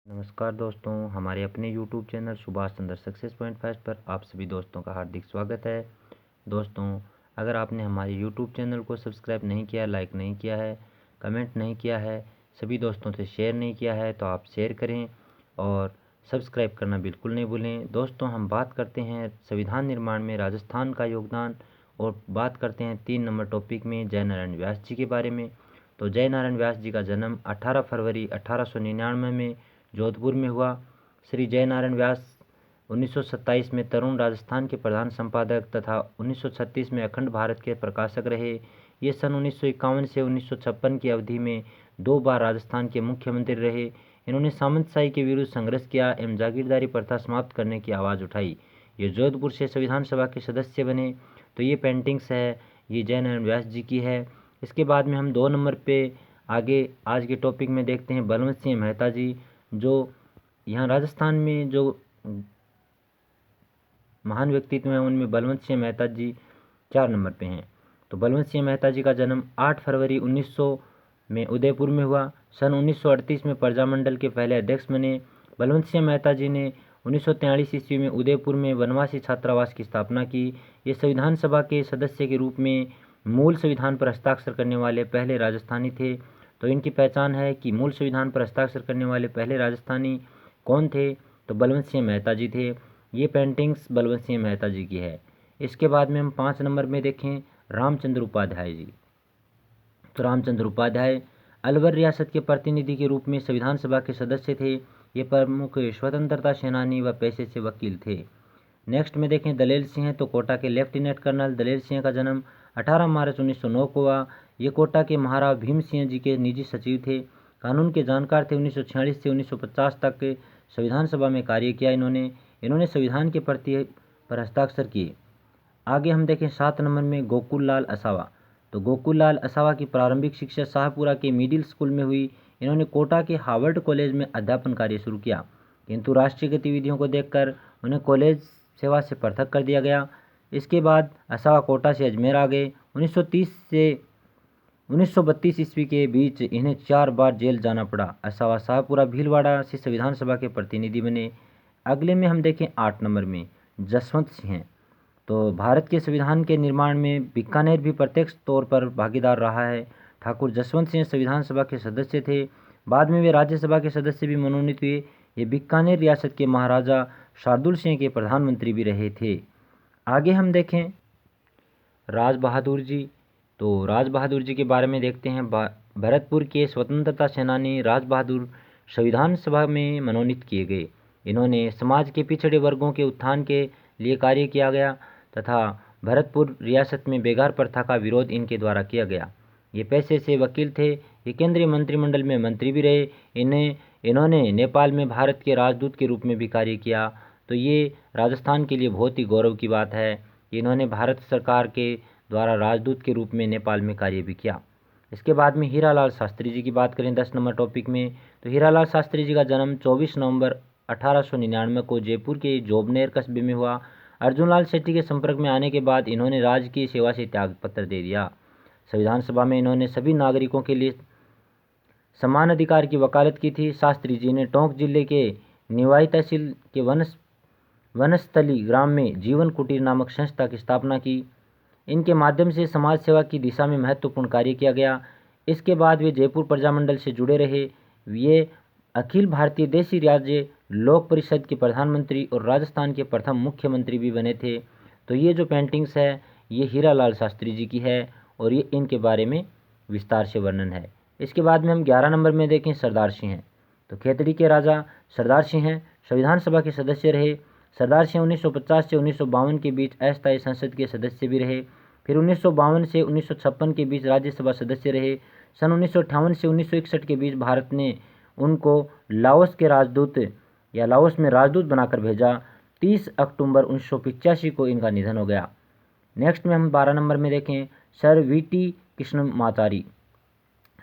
नमस्कार दोस्तों, हमारे अपने YouTube channel Subhash Chandra success point first पर आप सभी दोस्तों का हार्दिक स्वागत है। दोस्तों, अगर आपने हमारे YouTube चैनल को सब्सक्राइब नहीं किया, लाइक नहीं किया है, कमेंट नहीं किया है, सभी दोस्तों से शेयर नहीं किया है तो आप शेयर करें और सब्सक्राइब करना बिल्कुल नहीं भूलें। दोस्तों, हम बात करते हैं संविधान निर्माण में राजस्थान का योगदान और बात करते हैं 3 नंबर टॉपिक में जय नारायण व्यास जी के बारे में। तो जय नारायण व्यास जी का जन्म 18 फरवरी 1899 में जोधपुर में हुआ। श्री जय नारायण व्यास 1927 में तरुण राजस्थान के प्रधान संपादक तथा 1936 में अखंड भारत के प्रकाशक रहे। ये सन 1951 से 1956 की अवधि में 2 बार राजस्थान के मुख्यमंत्री रहे। इन्होंने सामंतशाही के विरुद्ध संघर्ष किया एवं जागीरदारी प्रथा समाप्त करने की आवाज़ उठाई। ये जोधपुर से संविधान सभा के सदस्य बने। तो ये पेंटिंग्स है, ये जय नारायण व्यास जी की है। इसके बाद में हम 2 नंबर पे आगे आज के टॉपिक में देखते हैं बलवंत सिंह मेहता जी, जो यहाँ राजस्थान में जो महान व्यक्तित्व हैं उनमें बलवंत सिंह मेहता जी 4 नंबर पे हैं। तो बलवंत सिंह मेहता जी का जन्म 8 फरवरी 1900 में उदयपुर में हुआ। सन 1938 में प्रजामंडल के पहले अध्यक्ष बने। बलवंत सिंह मेहता जी ने 1943 ईस्वी में उदयपुर में वनवासी छात्रावास की स्थापना की। ये संविधान सभा के सदस्य के रूप में मूल संविधान पर हस्ताक्षर करने वाले पहले राजस्थानी थे। तो इनकी पहचान है कि मूल संविधान पर हस्ताक्षर करने वाले पहले राजस्थानी कौन थे, तो बलवंत सिंह मेहता जी थे। ये पेंटिंग्स बलवंत सिंह मेहता जी की है। इसके बाद में हम 5 नंबर में देखें रामचंद्र उपाध्याय जी। तो रामचंद्र उपाध्याय अलवर रियासत के प्रतिनिधि के रूप में संविधान सभा के सदस्य थे। ये प्रमुख स्वतंत्रता सेनानी व पेशे से वकील थे। नेक्स्ट में देखें दलेल सिंह, तो कोटा के लेफ्टिनेंट कर्नल दलेल सिंह का जन्म 18 मार्च 1909 को हुआ। ये कोटा के महाराव भीम सिंह जी के निजी सचिव थे। कानून के जानकार थे। 1946 से 1950 तक संविधान सभा में कार्य किया इन्होंने संविधान के प्रति पर हस्ताक्षर किए। आगे हम देखें 7 नंबर में गोकुल लाल असावा। तो गोकुल लाल असावा की प्रारंभिक शिक्षा शाहपुरा के मिडिल स्कूल में हुई। इन्होंने कोटा के हार्वर्ड कॉलेज में अध्यापन कार्य शुरू किया, किंतु राष्ट्रीय गतिविधियों को देखकर उन्हें कॉलेज सेवा से पृथक कर दिया गया। इसके बाद असावा कोटा से अजमेर आ गए। 1930 से 1932 ईस्वी के बीच इन्हें 4 बार जेल जाना पड़ा। असावा शाहपुरा भीलवाड़ा से संविधान सभा के प्रतिनिधि बने। अगले में हम देखें 8 नंबर में जसवंत सिंह। तो भारत के संविधान के निर्माण में बीकानेर भी प्रत्यक्ष तौर पर भागीदार रहा है। ठाकुर जसवंत सिंह संविधान सभा के सदस्य थे। बाद में वे राज्यसभा के सदस्य भी मनोनीत हुए। ये बीकानेर रियासत के महाराजा शार्दुल सिंह के प्रधानमंत्री भी रहे थे। आगे हम देखें राज बहादुर जी। तो राज बहादुर जी के बारे में देखते हैं। भरतपुर के स्वतंत्रता सेनानी राज बहादुर संविधान सभा में मनोनीत किए गए। इन्होंने समाज के पिछड़े वर्गों के उत्थान के लिए कार्य किया गया तथा भरतपुर रियासत में बेगार प्रथा का विरोध इनके द्वारा किया गया। ये पेशे से वकील थे। ये केंद्रीय मंत्रिमंडल में मंत्री भी रहे। इन्होंने नेपाल में भारत के राजदूत के रूप में भी कार्य किया। तो ये राजस्थान के लिए बहुत ही गौरव की बात है कि इन्होंने भारत सरकार के द्वारा राजदूत के रूप में नेपाल में कार्य भी किया। इसके बाद में हीरालाल शास्त्री जी की बात करें 10 नंबर टॉपिक में। तो हीरालाल शास्त्री जी का जन्म 24 नवंबर 1899 को जयपुर के जोबनेर कस्बे में हुआ। अर्जुनलाल शेट्टी के संपर्क में आने के बाद इन्होंने राजकीय सेवा से त्याग पत्र दे दिया। संविधान सभा में इन्होंने सभी नागरिकों के लिए समान अधिकार की वकालत की थी। शास्त्री जी ने टोंक जिले के निवाई तहसील के वनस्थली ग्राम में जीवन कुटीर नामक संस्था की स्थापना की। इनके माध्यम से समाज सेवा की दिशा में महत्वपूर्ण कार्य किया गया। इसके बाद वे जयपुर प्रजामंडल से जुड़े रहे। ये अखिल भारतीय देशी राज्य लोक परिषद के प्रधानमंत्री और राजस्थान के प्रथम मुख्यमंत्री भी बने थे। तो ये जो पेंटिंग्स है ये हीरालाल शास्त्री जी की है और ये इनके बारे में विस्तार से वर्णन है। इसके बाद में हम 11 नंबर में देखें सरदार सिंह। तो खेतड़ी के राजा सरदार सिंह संविधान सभा के सदस्य रहे। सरदार सिंह 1950 से 1952 के बीच अस्थायी संसद के सदस्य भी रहे। फिर 1952 से 1956 के बीच राज्यसभा सदस्य रहे। सन 1958 से 1961 के बीच भारत ने उनको लाओस के राजदूत या लाओस में राजदूत बनाकर भेजा। 30 अक्टूबर 1985 को इनका निधन हो गया। नेक्स्ट में हम 12 नंबर में देखें sir we T Krishnamachari.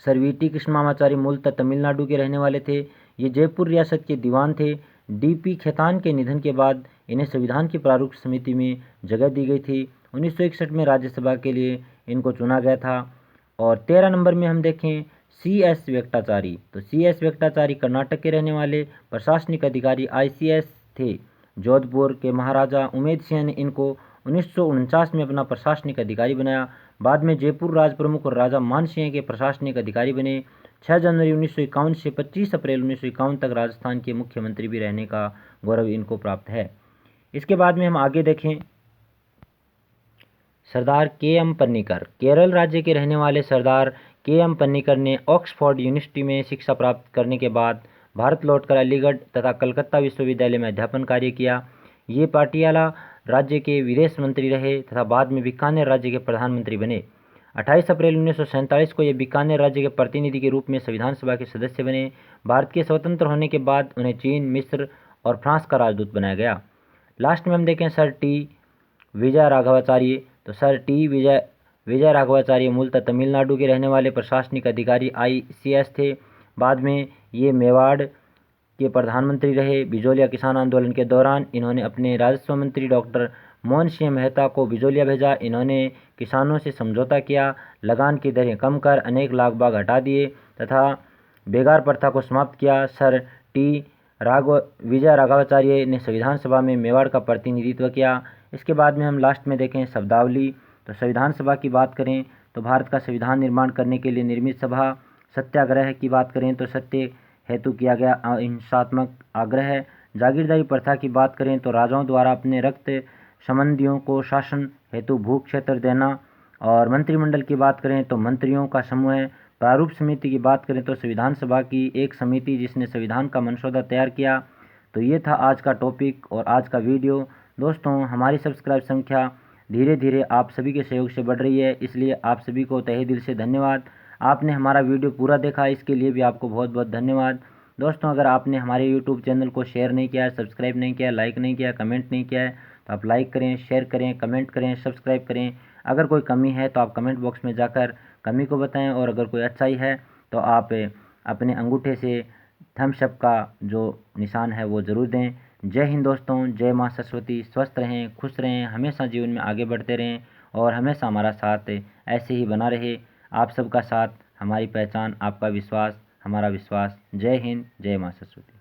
Sir we T Krishnamachari मूलतः तमिलनाडु के रहने वाले थे। ये जयपुर रियासत के दीवान थे। डीपी खेतान के निधन के बाद इन्हें संविधान की प्रारूप समिति में जगह दी गई थी। 1961 में राज्यसभा के लिए इनको चुना गया था। और 13 नंबर में हम देखें CS वेंकटाचारी। तो CS वेंकटाचारी कर्नाटक के रहने वाले प्रशासनिक अधिकारी ICS थे। जोधपुर के महाराजा उमेद सिंह ने इनको 1949 में अपना प्रशासनिक अधिकारी बनाया। बाद में जयपुर राज प्रमुख और राजा मान सिंह के प्रशासनिक अधिकारी बने। 6 जनवरी 1951 से 25 अप्रैल 1951 तक राजस्थान के मुख्यमंत्री भी रहने का गौरव इनको प्राप्त है। इसके बाद में हम आगे देखें, सरदार KM पन्नीकर। केरल राज्य के रहने वाले सरदार KM पन्नीकर ने ऑक्सफोर्ड यूनिवर्सिटी में शिक्षा प्राप्त करने के बाद भारत लौटकर अलीगढ़ तथा कलकत्ता विश्वविद्यालय में अध्यापन कार्य किया। ये पाटियाला राज्य के विदेश मंत्री रहे तथा बाद में बीकानेर राज्य के प्रधानमंत्री बने। 28 अप्रैल 1947 को ये बीकानेर राज्य के प्रतिनिधि के रूप में संविधान सभा के सदस्य बने। भारत के स्वतंत्र होने के बाद उन्हें चीन, मिस्र और फ्रांस का राजदूत बनाया गया। लास्ट में हम देखें सर T विजय राघवाचार्य। तो सर T विजय राघवाचार्य मूलतः तमिलनाडु के रहने वाले प्रशासनिक अधिकारी ICS थे। बाद में ये मेवाड़ के प्रधानमंत्री रहे। बिजोलिया किसान आंदोलन के दौरान इन्होंने अपने राजस्व मंत्री डॉक्टर मोहन सिंह मेहता को बिजोलिया भेजा। इन्होंने किसानों से समझौता किया, लगान की दरें कम कर अनेक लाख बाग हटा दिए तथा बेगार प्रथा को समाप्त किया। सर T विजय राघवाचार्य ने संविधान सभा में मेवाड़ का प्रतिनिधित्व किया। इसके बाद में हम लास्ट में देखें शब्दावली। तो संविधान सभा की बात करें तो भारत का संविधान निर्माण करने के लिए निर्मित सभा। सत्याग्रह की बात करें तो सत्य हेतु किया गया अहिंसात्मक आग्रह। जागीरदारी प्रथा की बात करें तो राजाओं द्वारा अपने रक्त संबंधियों को शासन हेतु भू क्षेत्र देना। और मंत्रिमंडल की बात करें तो मंत्रियों का समूह है। प्रारूप समिति की बात करें तो संविधान सभा की एक समिति जिसने संविधान का मसौदा तैयार किया। तो ये था आज का टॉपिक और आज का वीडियो। दोस्तों, हमारी सब्सक्राइब संख्या धीरे धीरे आप सभी के सहयोग से बढ़ रही है, इसलिए आप सभी को तहे दिल से धन्यवाद। आपने हमारा वीडियो पूरा देखा, इसके लिए भी आपको बहुत बहुत धन्यवाद। दोस्तों, अगर आपने हमारे यूट्यूब चैनल को शेयर नहीं किया है, सब्सक्राइब नहीं किया है, लाइक नहीं किया है, कमेंट नहीं किया है, तो आप लाइक करें, शेयर करें, कमेंट करें, सब्सक्राइब करें। अगर कोई कमी है तो आप कमेंट बॉक्स में जाकर कमी को बताएं और अगर कोई अच्छाई है तो आप अपने अंगूठे से थम्स अप का जो निशान है वो ज़रूर दें। जय हिंद दोस्तों, जय माँ सरस्वती। स्वस्थ रहें, खुश रहें, हमेशा जीवन में आगे बढ़ते रहें और हमेशा हमारा साथ ऐसे ही बना रहे। आप सबका साथ हमारी पहचान, आपका विश्वास हमारा विश्वास। जय हिंद, जय माँ सरस्वती।